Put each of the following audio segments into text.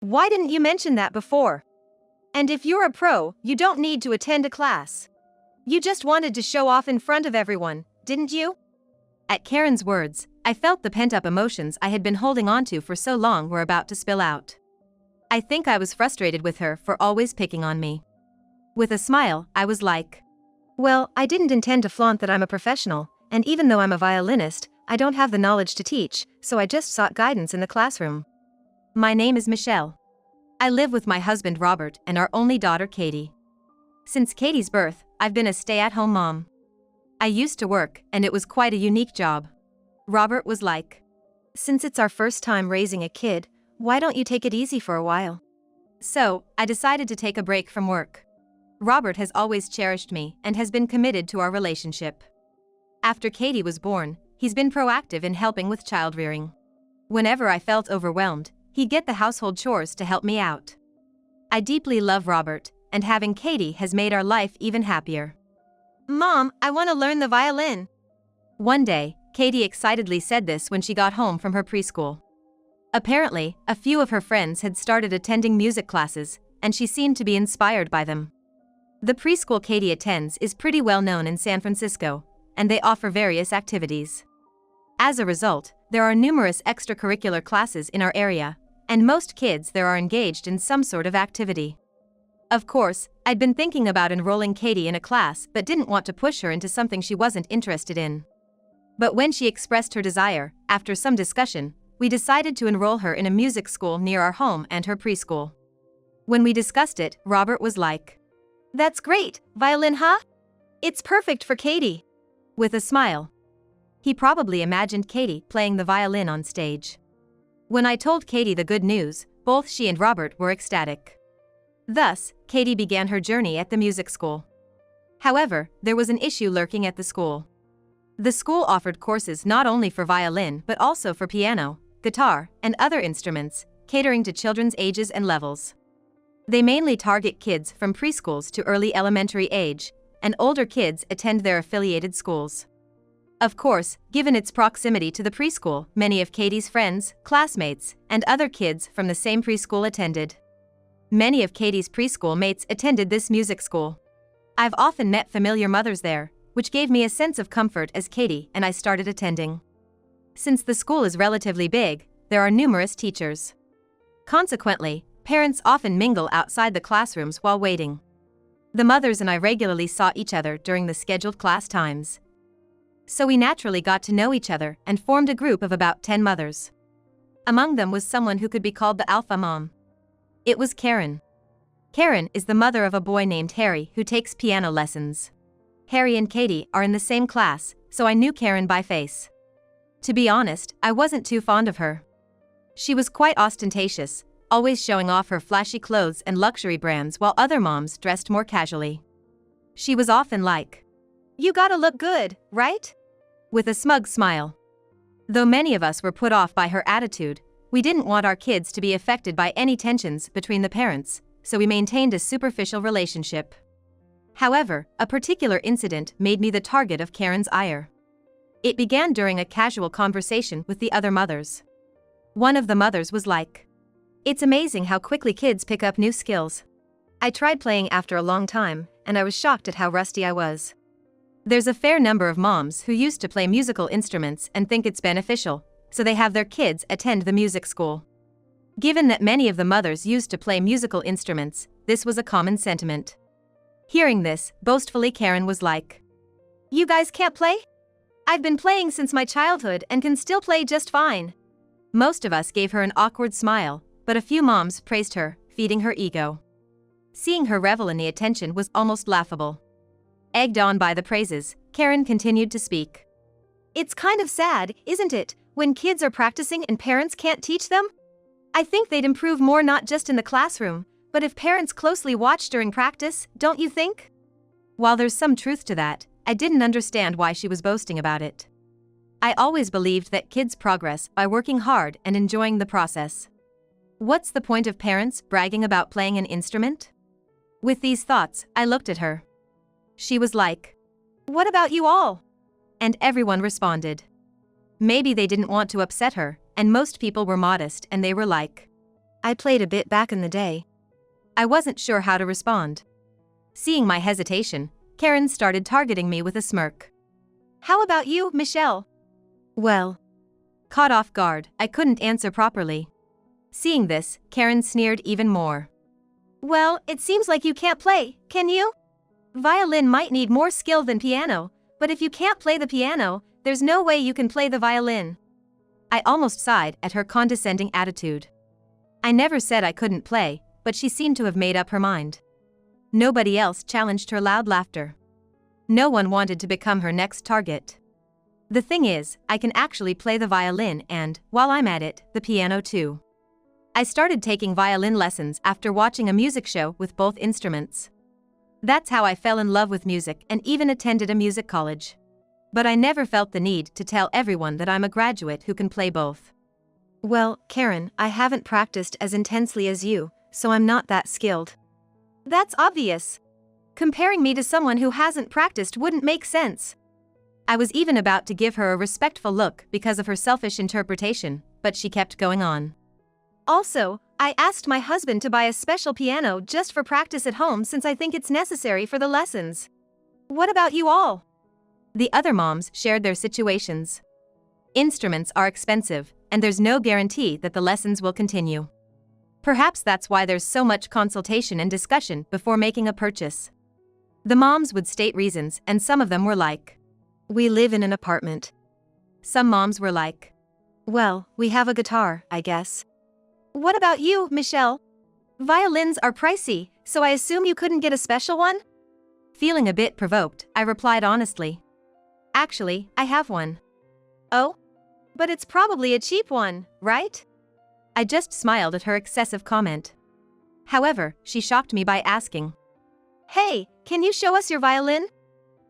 Why didn't you mention that before? And if you're a pro, you don't need to attend a class. You just wanted to show off in front of everyone, didn't you? At Karen's words, I felt the pent-up emotions I had been holding onto for so long were about to spill out. I think I was frustrated with her for always picking on me. With a smile, I was like, well, I didn't intend to flaunt that I'm a professional, and even though I'm a violinist, I don't have the knowledge to teach, so I just sought guidance in the classroom. My name is Michelle. I live with my husband Robert and our only daughter Katie. Since Katie's birth, I've been a stay-at-home mom. I used to work, and it was quite a unique job. Robert was like, since it's our first time raising a kid, why don't you take it easy for a while? So, I decided to take a break from work. Robert has always cherished me and has been committed to our relationship. After Katie was born, he's been proactive in helping with child-rearing. Whenever I felt overwhelmed, he'd get the household chores to help me out. I deeply love Robert, and having Katie has made our life even happier. Mom, I want to learn the violin. One day, Katie excitedly said this when she got home from her preschool. Apparently, a few of her friends had started attending music classes, and she seemed to be inspired by them. The preschool Katie attends is pretty well known in San Francisco, and they offer various activities. As a result, there are numerous extracurricular classes in our area, and most kids there are engaged in some sort of activity. Of course, I'd been thinking about enrolling Katie in a class but didn't want to push her into something she wasn't interested in. But when she expressed her desire, after some discussion, we decided to enroll her in a music school near our home and her preschool. When we discussed it, Robert was like, that's great, violin, huh? It's perfect for Katie. With a smile. He probably imagined Katie playing the violin on stage. When I told Katie the good news, both she and Robert were ecstatic. Thus, Katie began her journey at the music school. However, there was an issue lurking at the school. The school offered courses not only for violin but also for piano, guitar, and other instruments, catering to children's ages and levels. They mainly target kids from preschools to early elementary age, and older kids attend their affiliated schools. Of course, given its proximity to the preschool, many of Katie's friends, classmates, and other kids from the same preschool attended. Many of Katie's preschool mates attended this music school. I've often met familiar mothers there, which gave me a sense of comfort as Katie and I started attending. Since the school is relatively big, there are numerous teachers. Consequently, parents often mingle outside the classrooms while waiting. The mothers and I regularly saw each other during the scheduled class times. So we naturally got to know each other and formed a group of about 10 mothers. Among them was someone who could be called the alpha mom. It was Karen. Karen is the mother of a boy named Harry who takes piano lessons. Harry and Katie are in the same class, so I knew Karen by face. To be honest, I wasn't too fond of her. She was quite ostentatious, always showing off her flashy clothes and luxury brands while other moms dressed more casually. She was often like, "You gotta look good, right?" with a smug smile. Though many of us were put off by her attitude, we didn't want our kids to be affected by any tensions between the parents, so we maintained a superficial relationship. However, a particular incident made me the target of Karen's ire. It began during a casual conversation with the other mothers. One of the mothers was like, "It's amazing how quickly kids pick up new skills. I tried playing after a long time, and I was shocked at how rusty I was." There's a fair number of moms who used to play musical instruments and think it's beneficial, so they have their kids attend the music school. Given that many of the mothers used to play musical instruments, this was a common sentiment. Hearing this, boastfully Karen was like, "You guys can't play? I've been playing since my childhood and can still play just fine." Most of us gave her an awkward smile, but a few moms praised her, feeding her ego. Seeing her revel in the attention was almost laughable. Egged on by the praises, Karen continued to speak. "It's kind of sad, isn't it, when kids are practicing and parents can't teach them? I think they'd improve more not just in the classroom, but if parents closely watch during practice, don't you think?" While there's some truth to that, I didn't understand why she was boasting about it. I always believed that kids progress by working hard and enjoying the process. What's the point of parents bragging about playing an instrument? With these thoughts, I looked at her. She was like, "What about you all?" And everyone responded. Maybe they didn't want to upset her, and most people were modest and they were like, I played a bit back in the day. I wasn't sure how to respond. Seeing my hesitation, Karen started targeting me with a smirk. How about you, Michelle? Well. Caught off guard, I couldn't answer properly. Seeing this, Karen sneered even more. Well, it seems like you can't play, can you? Violin might need more skill than piano, but if you can't play the piano, there's no way you can play the violin. I almost sighed at her condescending attitude. I never said I couldn't play, but she seemed to have made up her mind. Nobody else challenged her loud laughter. No one wanted to become her next target. The thing is, I can actually play the violin and, while I'm at it, the piano too. I started taking violin lessons after watching a music show with both instruments. That's how I fell in love with music and even attended a music college. But I never felt the need to tell everyone that I'm a graduate who can play both. Well, Karen, I haven't practiced as intensely as you, so I'm not that skilled. That's obvious. Comparing me to someone who hasn't practiced wouldn't make sense. I was even about to give her a respectful look because of her selfish interpretation, but she kept going on. Also, I asked my husband to buy a special piano just for practice at home since I think it's necessary for the lessons. What about you all? The other moms shared their situations. Instruments are expensive, and there's no guarantee that the lessons will continue. Perhaps that's why there's so much consultation and discussion before making a purchase. The moms would state reasons, and some of them were like, "We live in an apartment." Some moms were like, "Well, we have a guitar, I guess." What about you, Michelle? Violins are pricey, so I assume you couldn't get a special one? Feeling a bit provoked, I replied honestly. Actually, I have one. Oh? But it's probably a cheap one, right? I just smiled at her excessive comment. However, she shocked me by asking, "Hey, can you show us your violin?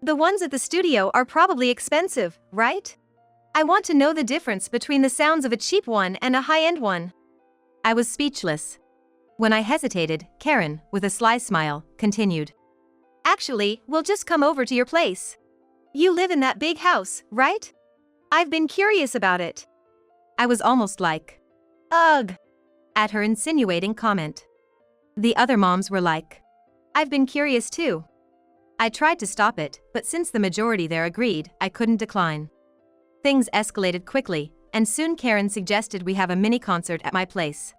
The ones at the studio are probably expensive, right? I want to know the difference between the sounds of a cheap one and a high-end one." I was speechless. When I hesitated, Karen, with a sly smile, continued. Actually, we'll just come over to your place. You live in that big house, right? I've been curious about it. I was almost like, ugh, at her insinuating comment. The other moms were like, I've been curious too. I tried to stop it, but since the majority there agreed, I couldn't decline. Things escalated quickly, and soon Karen suggested we have a mini concert at my place.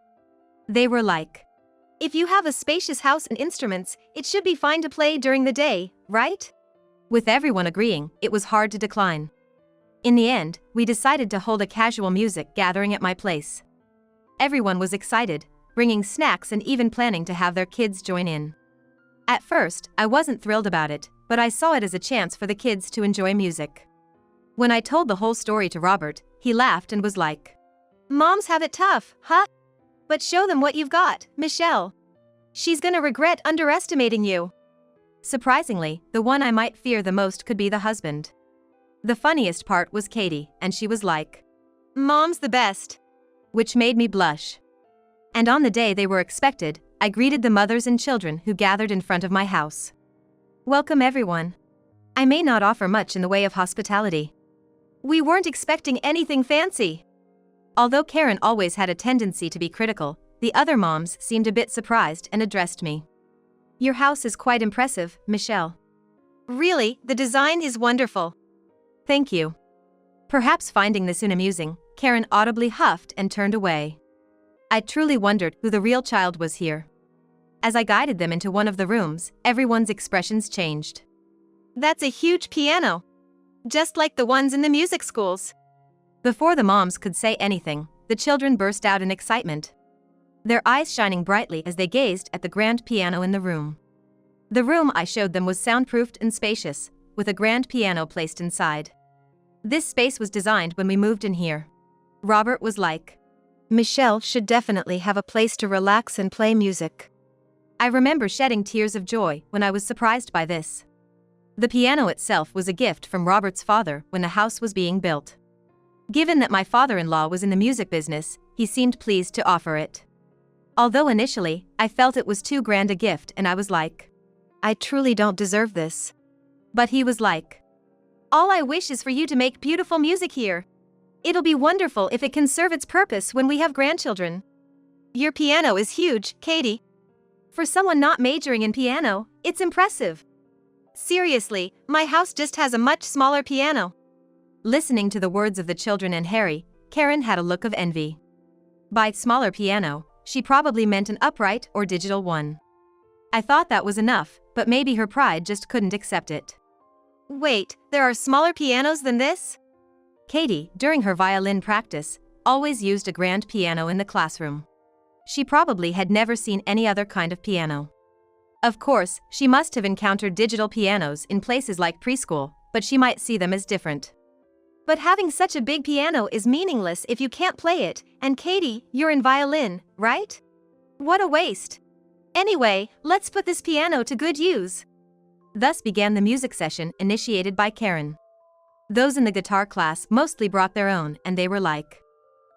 They were like, if you have a spacious house and instruments, it should be fine to play during the day, right? With everyone agreeing, it was hard to decline. In the end, we decided to hold a casual music gathering at my place. Everyone was excited, bringing snacks and even planning to have their kids join in. At first, I wasn't thrilled about it, but I saw it as a chance for the kids to enjoy music. When I told the whole story to Robert, he laughed and was like, Moms have it tough, huh? But show them what you've got, Michelle. She's gonna regret underestimating you. Surprisingly, the one I might fear the most could be the husband. The funniest part was Katie, and she was like, Mom's the best. Which made me blush. And on the day they were expected, I greeted the mothers and children who gathered in front of my house. Welcome everyone. I may not offer much in the way of hospitality. We weren't expecting anything fancy. Although Karen always had a tendency to be critical, the other moms seemed a bit surprised and addressed me. Your house is quite impressive, Michelle. Really, the design is wonderful. Thank you. Perhaps finding this amusing, Karen audibly huffed and turned away. I truly wondered who the real child was here. As I guided them into one of the rooms, everyone's expressions changed. That's a huge piano. Just like the ones in the music schools. Before the moms could say anything, the children burst out in excitement. Their eyes shining brightly as they gazed at the grand piano in the room. The room I showed them was soundproofed and spacious, with a grand piano placed inside. This space was designed when we moved in here. Robert was like, Michelle should definitely have a place to relax and play music. I remember shedding tears of joy when I was surprised by this. The piano itself was a gift from Robert's father when the house was being built. Given that my father-in-law was in the music business, he seemed pleased to offer it. Although initially, I felt it was too grand a gift and I was like, I truly don't deserve this. But he was like, all I wish is for you to make beautiful music here. It'll be wonderful if it can serve its purpose when we have grandchildren. Your piano is huge, Katie. For someone not majoring in piano, it's impressive. Seriously, my house just has a much smaller piano. Listening to the words of the children and Harry, Karen had a look of envy. By smaller piano, she probably meant an upright or digital one. I thought that was enough, but maybe her pride just couldn't accept it. Wait, there are smaller pianos than this? Katie, during her violin practice, always used a grand piano in the classroom. She probably had never seen any other kind of piano. Of course, she must have encountered digital pianos in places like preschool, but she might see them as different. But having such a big piano is meaningless if you can't play it, and Katie, you're in violin, right? What a waste. Anyway, let's put this piano to good use. Thus began the music session initiated by Karen. Those in the guitar class mostly brought their own, and they were like,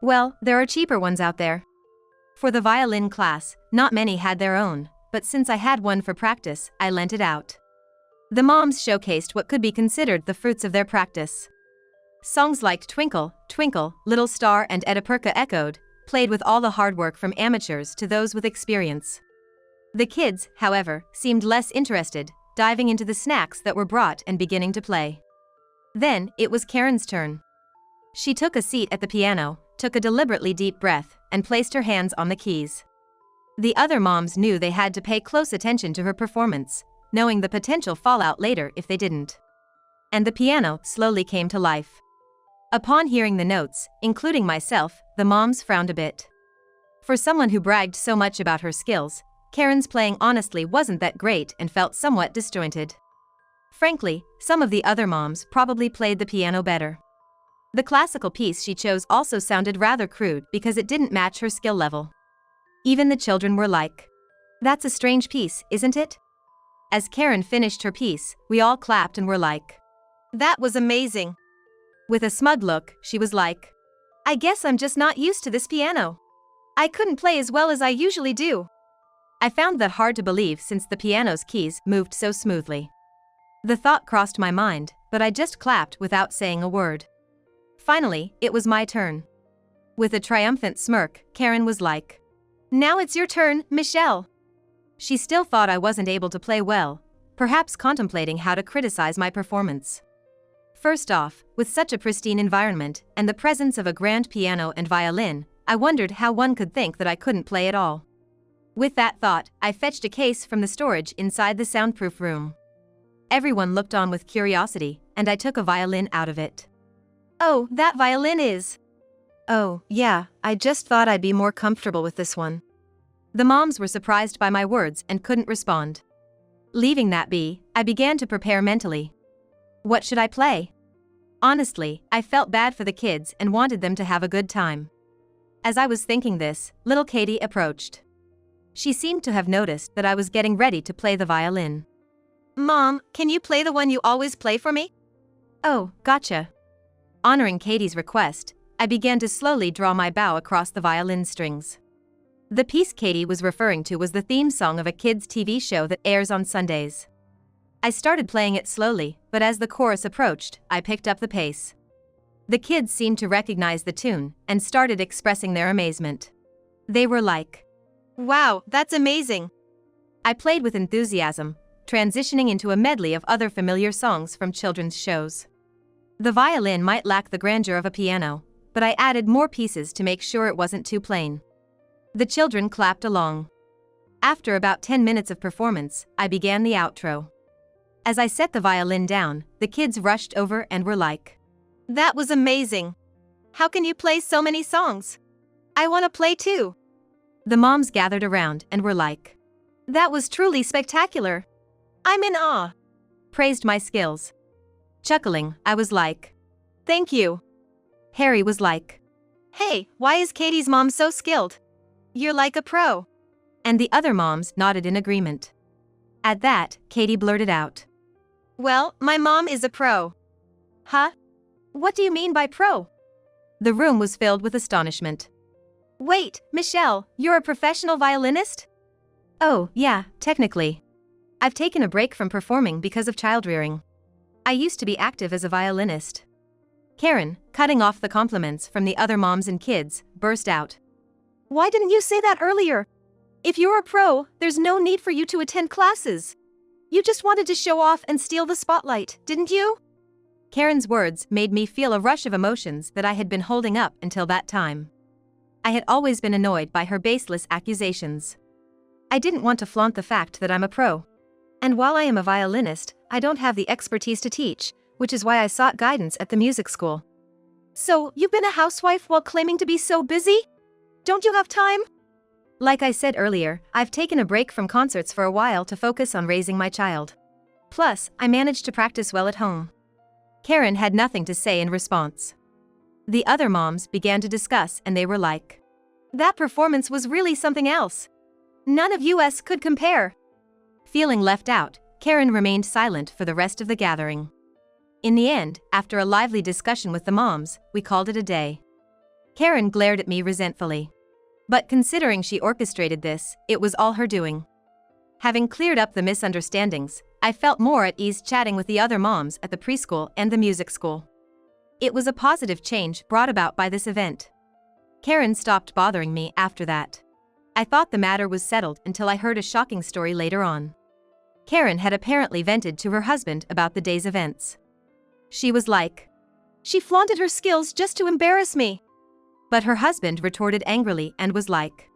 well, there are cheaper ones out there. For the violin class, not many had their own, but since I had one for practice, I lent it out. The moms showcased what could be considered the fruits of their practice. Songs like Twinkle, Twinkle, Little Star and Edipurka echoed, played with all the hard work from amateurs to those with experience. The kids, however, seemed less interested, diving into the snacks that were brought and beginning to play. Then, it was Karen's turn. She took a seat at the piano, took a deliberately deep breath, and placed her hands on the keys. The other moms knew they had to pay close attention to her performance, knowing the potential fallout later if they didn't. And the piano slowly came to life. Upon hearing the notes, including myself, the moms frowned a bit. For someone who bragged so much about her skills, Karen's playing honestly wasn't that great and felt somewhat disjointed. Frankly, some of the other moms probably played the piano better. The classical piece she chose also sounded rather crude because it didn't match her skill level. Even the children were like, "That's a strange piece, isn't it?" As Karen finished her piece, we all clapped and were like, "That was amazing." With a smug look, she was like, "I guess I'm just not used to this piano. I couldn't play as well as I usually do." I found that hard to believe since the piano's keys moved so smoothly. The thought crossed my mind, but I just clapped without saying a word. Finally, it was my turn. With a triumphant smirk, Karen was like, "Now it's your turn, Michelle." She still thought I wasn't able to play well, perhaps contemplating how to criticize my performance. First off, with such a pristine environment and the presence of a grand piano and violin, I wondered how one could think that I couldn't play at all. With that thought, I fetched a case from the storage inside the soundproof room. Everyone looked on with curiosity, and I took a violin out of it. "Oh, that violin is..." "Oh, yeah, I just thought I'd be more comfortable with this one." The moms were surprised by my words and couldn't respond. Leaving that be, I began to prepare mentally. What should I play? Honestly, I felt bad for the kids and wanted them to have a good time. As I was thinking this, little Katie approached. She seemed to have noticed that I was getting ready to play the violin. "Mom, can you play the one you always play for me?" "Oh, gotcha." Honoring Katie's request, I began to slowly draw my bow across the violin strings. The piece Katie was referring to was the theme song of a kids' TV show that airs on Sundays. I started playing it slowly, but as the chorus approached, I picked up the pace. The kids seemed to recognize the tune and started expressing their amazement. They were like, "Wow, that's amazing." I played with enthusiasm, transitioning into a medley of other familiar songs from children's shows. The violin might lack the grandeur of a piano, but I added more pieces to make sure it wasn't too plain. The children clapped along. After about 10 minutes of performance, I began the outro. As I set the violin down, the kids rushed over and were like, "That was amazing. How can you play so many songs? I want to play too." The moms gathered around and were like, "That was truly spectacular. I'm in awe." Praised my skills. Chuckling, I was like, "Thank you." Harry was like, "Hey, why is Katie's mom so skilled? You're like a pro." And the other moms nodded in agreement. At that, Katie blurted out, "Well, my mom is a pro." "Huh? What do you mean by pro?" The room was filled with astonishment. "Wait, Michelle, you're a professional violinist?" "Oh, yeah, technically. I've taken a break from performing because of childrearing. I used to be active as a violinist." Karen, cutting off the compliments from the other moms and kids, burst out, Why didn't you say that earlier? If you're a pro, there's no need for you to attend classes. You just wanted to show off and steal the spotlight, didn't you? Karen's words made me feel a rush of emotions that I had been holding up until that time. I had always been annoyed by her baseless accusations. I didn't want to flaunt the fact that I'm a pro. And while I am a violinist, I don't have the expertise to teach, which is why I sought guidance at the music school. So, you've been a housewife while claiming to be so busy? Don't you have time? Like I said earlier, I've taken a break from concerts for a while to focus on raising my child. Plus, I managed to practice well at home. Karen had nothing to say in response. The other moms began to discuss and they were like, "That performance was really something else. None of us could compare." Feeling left out, Karen remained silent for the rest of the gathering. In the end, after a lively discussion with the moms, we called it a day. Karen glared at me resentfully. But considering she orchestrated this, it was all her doing. Having cleared up the misunderstandings, I felt more at ease chatting with the other moms at the preschool and the music school. It was a positive change brought about by this event. Karen stopped bothering me after that. I thought the matter was settled until I heard a shocking story later on. Karen had apparently vented to her husband about the day's events. She was like, "She flaunted her skills just to embarrass me." But her husband retorted angrily and was like,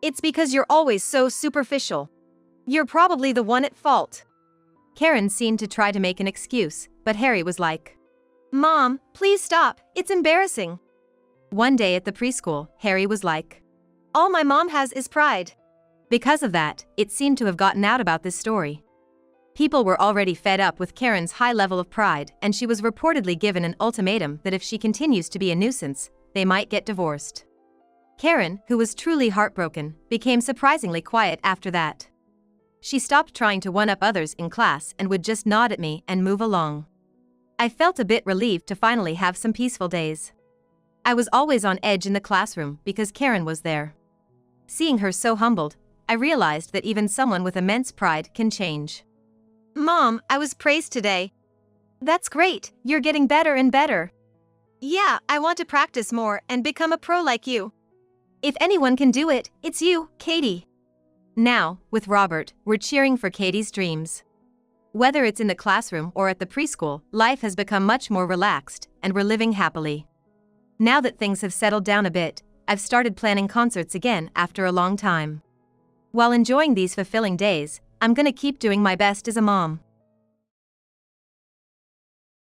"It's because you're always so superficial. You're probably the one at fault." Karen seemed to try to make an excuse, but Harry was like, "Mom, please stop, it's embarrassing." One day at the preschool, Harry was like, "All my mom has is pride." Because of that, it seemed to have gotten out about this story. People were already fed up with Karen's high level of pride, and she was reportedly given an ultimatum that if she continues to be a nuisance, they might get divorced. Karen, who was truly heartbroken, became surprisingly quiet after that. She stopped trying to one-up others in class and would just nod at me and move along. I felt a bit relieved to finally have some peaceful days. I was always on edge in the classroom because Karen was there. Seeing her so humbled, I realized that even someone with immense pride can change. "Mom, I was praised today." "That's great, you're getting better and better." "Yeah, I want to practice more and become a pro like you." "If anyone can do it, it's you, Katie." Now, with Robert, we're cheering for Katie's dreams. Whether it's in the classroom or at the preschool, life has become much more relaxed, and we're living happily. Now that things have settled down a bit, I've started planning concerts again after a long time. While enjoying these fulfilling days, I'm gonna keep doing my best as a mom.